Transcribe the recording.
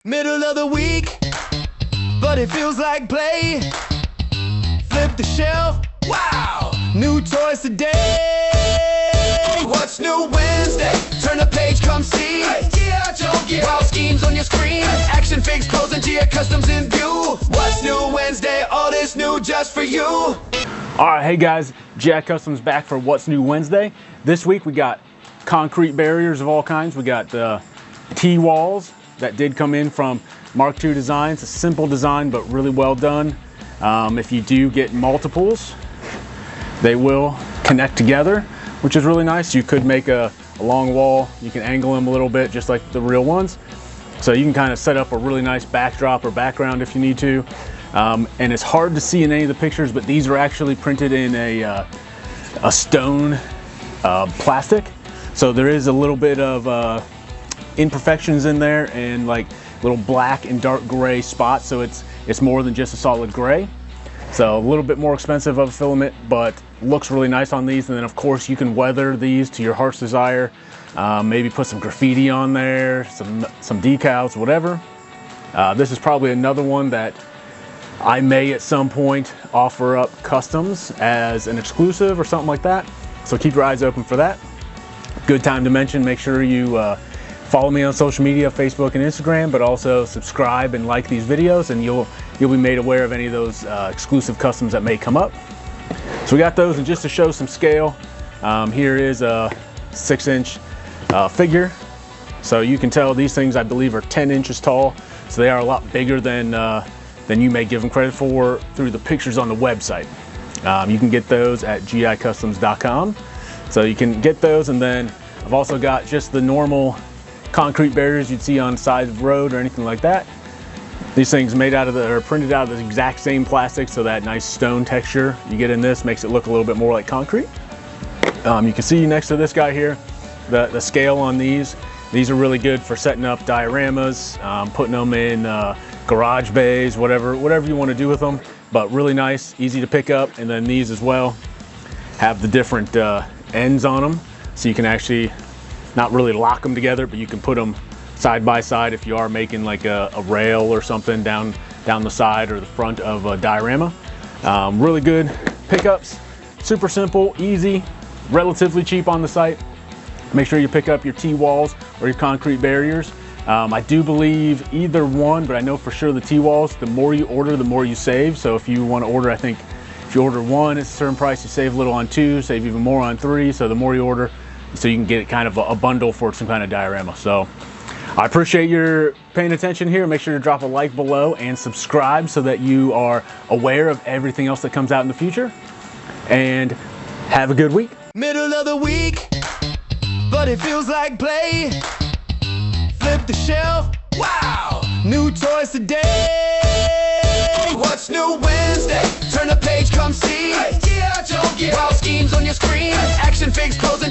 Middle of the week, but it feels like play. Flip the shelf, wow, new toys today. What's new Wednesday? Turn the page, come see. Yeah, Joe, yeah. Wild schemes on your screen, action figures posing to your customs in view. What's new Wednesday? All this new just for you. All right, hey guys, GI Customs back for What's New Wednesday. This week we got concrete barriers of all kinds. We got T-walls that did come in from Mark II Designs. A simple design, but really well done. If you do get multiples, they will connect together, which is really nice. You could make a long wall. You can angle them a little bit, just like the real ones. So you can kind of set up a really nice backdrop or background if you need to. And it's hard to see in any of the pictures, but these are actually printed in a stone plastic. So there is a little bit of imperfections in there and like little black and dark gray spots. So it's more than just a solid gray. So a little bit more expensive of a filament, but looks really nice on these. And then of course you can weather these to your heart's desire. Maybe put some graffiti on there, some decals, whatever. This is probably another one that I may at some point offer up customs as an exclusive or something like that. So keep your eyes open for that. Good time to mention, make sure you follow me on social media, Facebook and Instagram, but also subscribe and like these videos, and you'll be made aware of any of those exclusive customs that may come up. So we got those, and just to show some scale, here is a 6-inch figure. So you can tell these things, I believe, are 10 inches tall. So they are a lot bigger than you may give them credit for through the pictures on the website. You can get those at gicustoms.com. So you can get those, and then I've also got just the normal concrete barriers you'd see on the side of the road or anything like that. These things made out of or printed out of the exact same plastic, so that nice stone texture you get in this makes it look a little bit more like concrete. You can see next to this guy here, the scale on these. These are really good for setting up dioramas, putting them in garage bays, whatever you want to do with them, but really nice, easy to pick up. And then these as well have the different ends on them, so you can actually not really lock them together, but you can put them side by side if you are making like a rail or something down the side or the front of a diorama. Really good pickups, super simple, easy, relatively cheap on the site. Make sure you pick up your T-walls or your concrete barriers. I do believe either one, but I know for sure the T-walls, the more you order, the more you save. So if you want to order, I think if you order one, it's a certain price, you save a little on two, save even more on three. So the more you order, so you can get kind of a bundle for some kind of diorama. So I appreciate your paying attention here. Make sure to drop a like below and subscribe so that you are aware of everything else that comes out in the future. And have a good week. Middle of the week, but it feels like play. Flip the shelf, wow, new toys today. What's new Wednesday? Turn the page, come see. Yeah, Joe, yeah. Wild schemes on your screen, action figures posing